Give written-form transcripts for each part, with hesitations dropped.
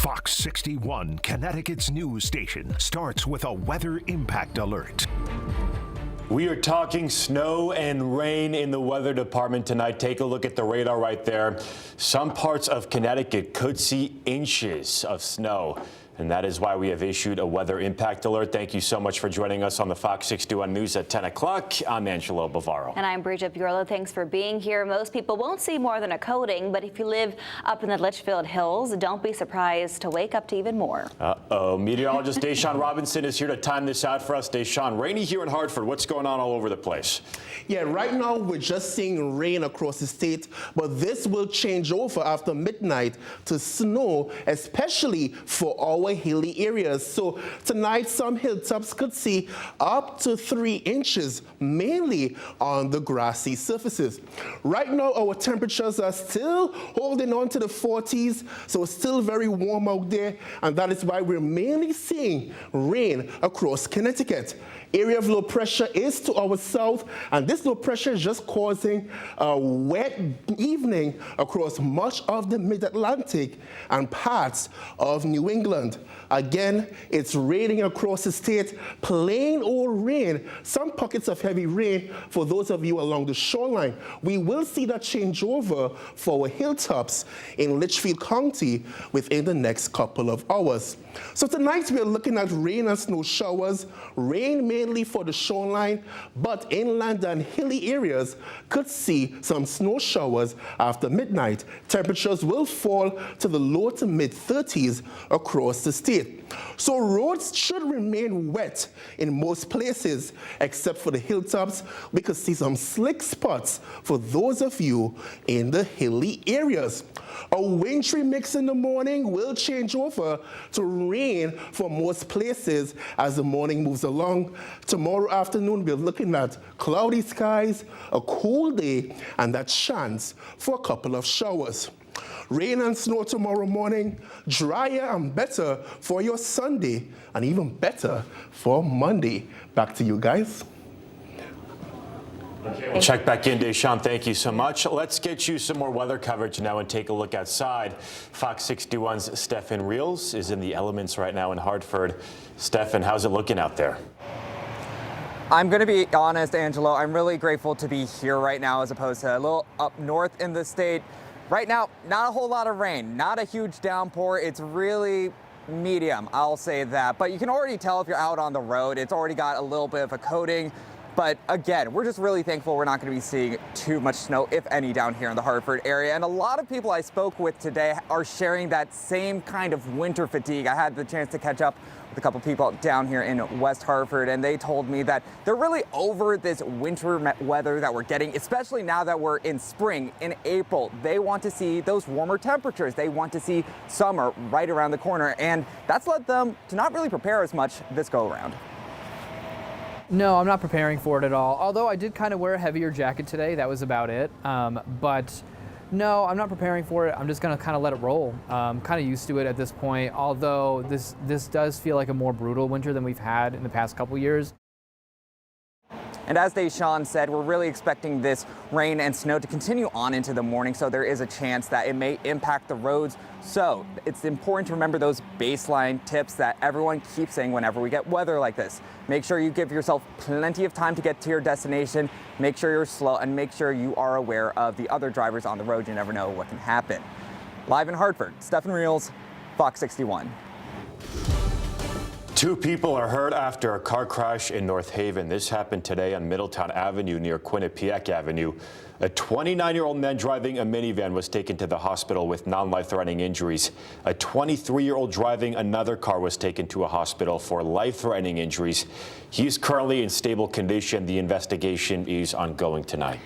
Fox 61, Connecticut's news station, starts with a weather impact alert. We are talking snow and rain in the weather department tonight. Take a look at the radar right there. Some parts of Connecticut could see inches of snow. And that is why we have issued a weather impact alert. Thank you so much for joining us on the Fox 61 News at 10 o'clock. I'm Angelo Bavaro. And I'm Bridget Bureau. Thanks for being here. Most people won't see more than a coating, but if you live up in the Litchfield Hills, don't be surprised to wake up to even more. Meteorologist Deshaun Robinson is here to time this out for us. Deshaun, rainy here in Hartford. What's going on all over the place? Yeah, right now we're just seeing rain across the state, but this will change over after midnight to snow, especially for our hilly areas. So tonight some hilltops could see up to 3 inches, mainly on the grassy surfaces. Right now our temperatures are still holding on to the 40s, so it's still very warm out there, and that is why we're mainly seeing rain across Connecticut. Area of low pressure is to our south, and this low pressure is just causing a wet evening across much of the mid-Atlantic and parts of New England. Again, it's raining across the state, plain old rain, some pockets of heavy rain for those of you along the shoreline. We will see that change over for our hilltops in Litchfield County within the next couple of hours. So tonight we're looking at rain and snow showers, rain mainly for the shoreline, but inland and hilly areas could see some snow showers after midnight. Temperatures will fall to the low to mid 30s across the state. So roads should remain wet in most places, except for the hilltops. We could see some slick spots for those of you in the hilly areas. A wintry mix in the morning will change over to rain for most places as the morning moves along. Tomorrow afternoon, we're looking at cloudy skies, a cool day, and that chance for a couple of showers. Rain and snow tomorrow morning, drier and better for your Sunday, and even better for Monday. Back to you guys. Okay, we'll check back in, Deshaun. Thank you so much. Let's get you some more weather coverage now and take a look outside. Fox 61's Stefan Reels is in the elements right now in Hartford. Stefan, how's it looking out there? I'm going to be honest, Angelo. I'm really grateful to be here right now as opposed to a little up north in the state. Right now, not a whole lot of rain, not a huge downpour. It's really medium, I'll say that. But you can already tell if you're out on the road, it's already got a little bit of a coating. But again, we're just really thankful we're not going to be seeing too much snow, if any, down here in the Hartford area. And a lot of people I spoke with today are sharing that same kind of winter fatigue. I had the chance to catch up with a couple people down here in West Hartford, and they told me that they're really over this winter weather that we're getting, especially now that we're in spring, in April. They want to see those warmer temperatures. They want to see summer right around the corner, and that's led them to not really prepare as much this go around. No, I'm not preparing for it at all. Although I did kind of wear a heavier jacket today. That was about it. But no, I'm not preparing for it. I'm just going to kind of let it roll. Kind of used to it at this point. Although this does feel like a more brutal winter than we've had in the past couple years. And as Deshaun said, we're really expecting this rain and snow to continue on into the morning, so there is a chance that it may impact the roads. So it's important to remember those baseline tips that everyone keeps saying whenever we get weather like this. Make sure you give yourself plenty of time to get to your destination, make sure you're slow, and make sure you are aware of the other drivers on the road. You never know what can happen. Live in Hartford, Stefan Reels, Fox 61. 2 people are hurt after a car crash in North Haven. This happened today on Middletown Avenue near Quinnipiac Avenue. A 29-year-old man driving a minivan was taken to the hospital with non-life-threatening injuries. A 23-year-old driving another car was taken to a hospital for life-threatening injuries. He is currently in stable condition. The investigation is ongoing tonight.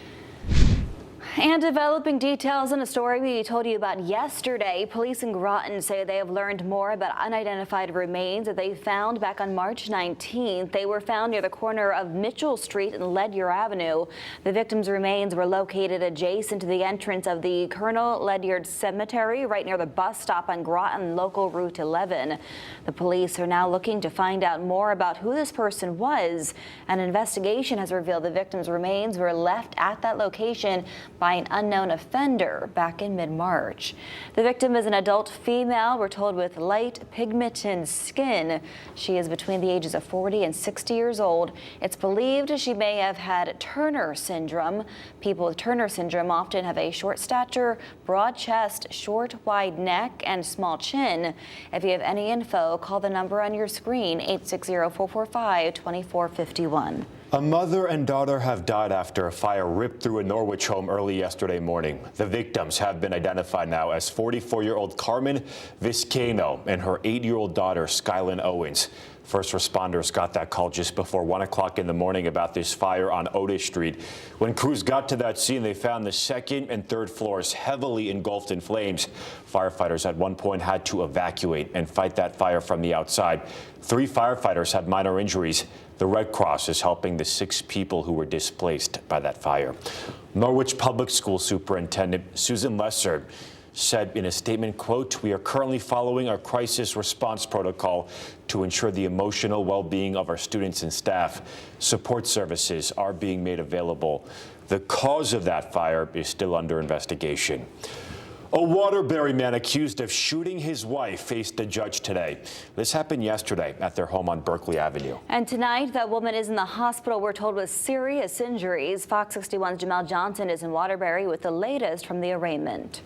And developing details in a story we told you about yesterday, police in Groton say they have learned more about unidentified remains that they found back on March 19th. They were found near the corner of Mitchell Street and Ledyard Avenue. The victims' remains were located adjacent to the entrance of the Colonel Ledyard Cemetery, right near the bus stop on Groton Local Route 11. The police are now looking to find out more about who this person was. An investigation has revealed the victims' remains were left at that location by an unknown offender back in mid-March. The victim is an adult female, we're told, with light pigmented skin. She is between the ages of 40 and 60 years old. It's believed she may have had Turner syndrome. People with Turner syndrome often have a short stature, broad chest, short, wide neck, and small chin. If you have any info, call the number on your screen, 860-445-2451. A mother and daughter have died after a fire ripped through a Norwich home early yesterday morning. The victims have been identified now as 44-year-old Carmen Vizcaino and her 8-year-old daughter, Skylin Owens. First responders got that call just before 1 o'clock in the morning about this fire on Otis Street. When crews got to that scene, they found the second and third floors heavily engulfed in flames. Firefighters at one point had to evacuate and fight that fire from the outside. 3 firefighters had minor injuries. The Red Cross is helping the 6 people who were displaced by that fire. Norwich Public School Superintendent Susan Lesser said in a statement, quote, "We are currently following our crisis response protocol to ensure the emotional well-being of our students and staff. Support services are being made available. The cause of that fire is still under investigation." A Waterbury man accused of shooting his wife faced a judge today. This happened yesterday at their home on Berkeley Avenue. And tonight, that woman is in the hospital, we're told, with serious injuries. Fox 61's Jamel Johnson is in Waterbury with the latest from the arraignment.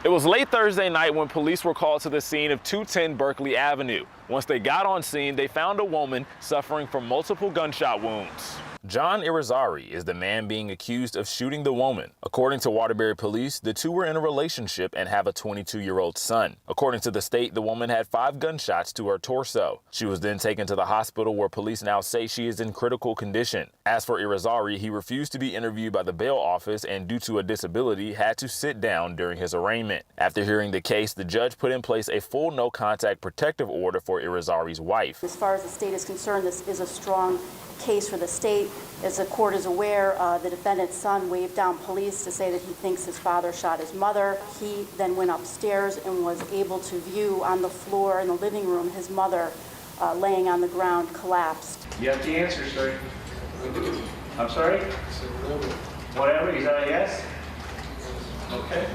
It was late Thursday night when police were called to the scene of 210 Berkeley Avenue. Once they got on scene, they found a woman suffering from multiple gunshot wounds. John Irizarry is the man being accused of shooting the woman. According to Waterbury police, the two were in a relationship and have a 22-year-old son. According to the state, the woman had 5 gunshots to her torso. She was then taken to the hospital where police now say she is in critical condition. As for Irizarry, he refused to be interviewed by the bail office and due to a disability had to sit down during his arraignment. After hearing the case, the judge put in place a full no-contact protective order for Irizarry's wife. As far as the state is concerned, this is a strong case for the state. As the court is aware, the defendant's son waved down police to say that he thinks his father shot his mother. He then went upstairs and was able to view on the floor in the living room his mother laying on the ground, collapsed. You have the answer, sir. I'm sorry? Whatever, is that a yes? Okay.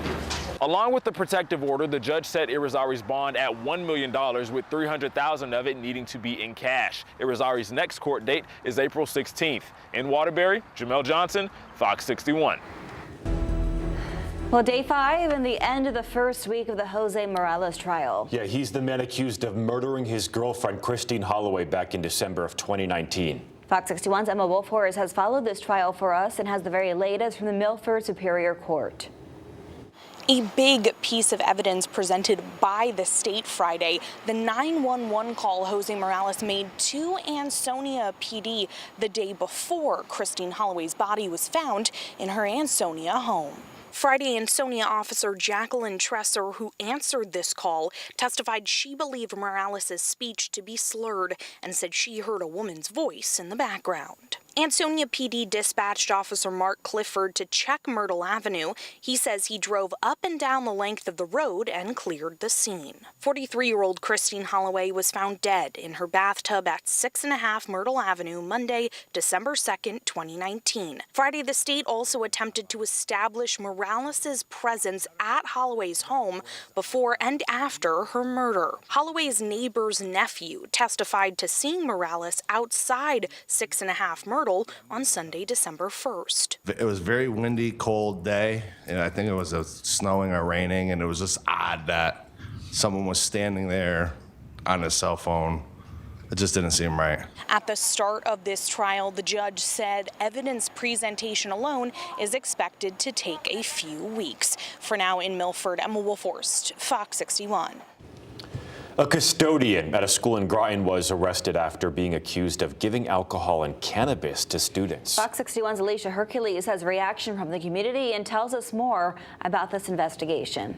Along with the protective order, the judge set Irizarry's bond at $1 million, with $300,000 of it needing to be in cash. Irizarry's next court date is April 16th. In Waterbury, Jamel Johnson, Fox 61. Well, day 5 and the end of the first week of the Josee Morales trial. Yeah, he's the man accused of murdering his girlfriend, Christine Holloway, back in December of 2019. Fox 61's Emma Wolfhorst has followed this trial for us and has the very latest from the Milford Superior Court. A big piece of evidence presented by the state Friday, the 911 call Josee Morales made to Ansonia PD the day before Christine Holloway's body was found in her Ansonia home. Friday, Ansonia officer Jacqueline Tresser, who answered this call, testified she believed Morales' speech to be slurred and said she heard a woman's voice in the background. Ansonia PD dispatched Officer Mark Clifford to check Myrtle Avenue. He says he drove up and down the length of the road and cleared the scene. 43-year-old Christine Holloway was found dead in her bathtub at 6.5 Myrtle Avenue Monday, December 2nd, 2019. Friday, the state also attempted to establish Morales' presence at Holloway's home before and after her murder. Holloway's neighbor's nephew testified to seeing Morales outside 6.5 Myrtle on Sunday, December 1st. It was a very windy, cold day, and I think it was snowing or raining, and it was just odd that someone was standing there on a cell phone. It just didn't seem right. At the start of this trial, the judge said evidence presentation alone is expected to take a few weeks. For now, in Milford, Emma Wolfhorst, Fox 61. A custodian at a school in Groton was arrested after being accused of giving alcohol and cannabis to students. Fox 61's Alicia Hercules has reaction from the community and tells us more about this investigation.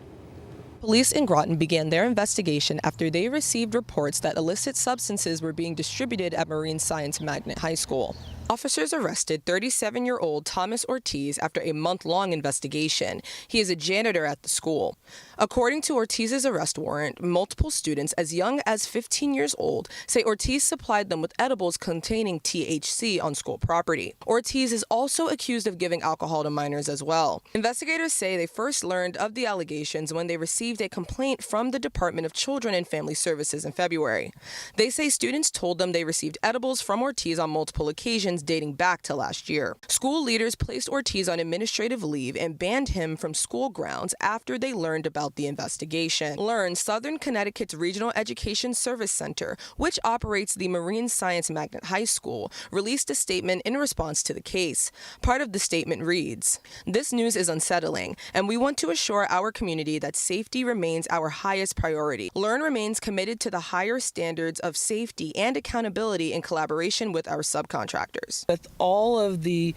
Police in Groton began their investigation after they received reports that illicit substances were being distributed at Marine Science Magnet High School. Officers arrested 37-year-old Thomas Ortiz after a month-long investigation. He is a janitor at the school. According to Ortiz's arrest warrant, multiple students as young as 15 years old say Ortiz supplied them with edibles containing THC on school property. Ortiz is also accused of giving alcohol to minors as well. Investigators say they first learned of the allegations when they received a complaint from the Department of Children and Family Services in February. They say students told them they received edibles from Ortiz on multiple occasions dating back to last year. School leaders placed Ortiz on administrative leave and banned him from school grounds after they learned about the investigation. Southern Connecticut's Regional Education Service Center, which operates the Marine Science Magnet High School, released a statement in response to the case. Part of the statement reads, "This news is unsettling, and we want to assure our community that safety remains our highest priority. Learn remains committed to the higher standards of safety and accountability in collaboration with our subcontractors." With all of the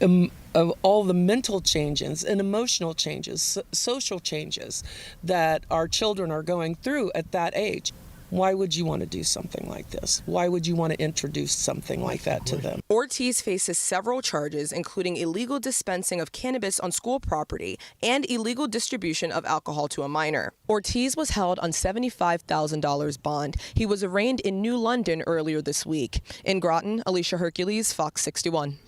mental changes and emotional changes, social changes that our children are going through at that age, why would you want to do something like this? Why would you want to introduce something like that to them? Ortiz faces several charges, including illegal dispensing of cannabis on school property and illegal distribution of alcohol to a minor. Ortiz was held on $75,000 bond. He was arraigned in New London earlier this week. In Groton, Alicia Hercules, Fox 61.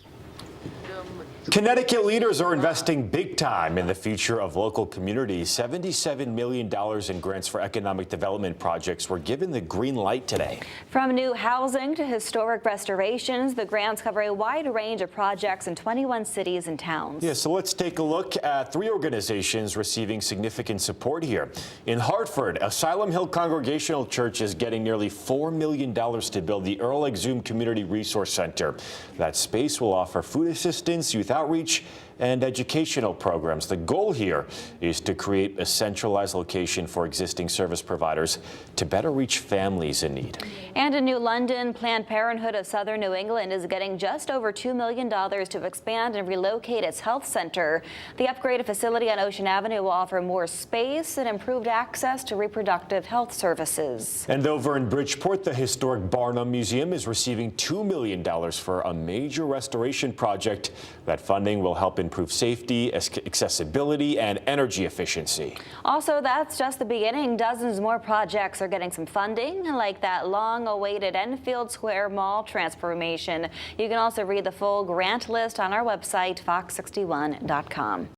Connecticut leaders are investing big time in the future of local communities. $77 million in grants for economic development projects were given the green light today. From new housing to historic restorations, the grants cover a wide range of projects in 21 cities and towns. Yeah, so let's take a look at 3 organizations receiving significant support here. In Hartford, Asylum Hill Congregational Church is getting nearly $4 million to build the Earl Exhumed Community Resource Center. That space will offer food assistance, youth outreach, and educational programs. The goal here is to create a centralized location for existing service providers to better reach families in need. And in New London, Planned Parenthood of Southern New England is getting just over $2 million to expand and relocate its health center. The upgraded facility on Ocean Avenue will offer more space and improved access to reproductive health services. And over in Bridgeport, the historic Barnum Museum is receiving $2 million for a major restoration project. That funding will help improve safety, accessibility, and energy efficiency. Also, that's just the beginning. Dozens more projects are getting some funding, like that long-awaited Enfield Square Mall transformation. You can also read the full grant list on our website, fox61.com.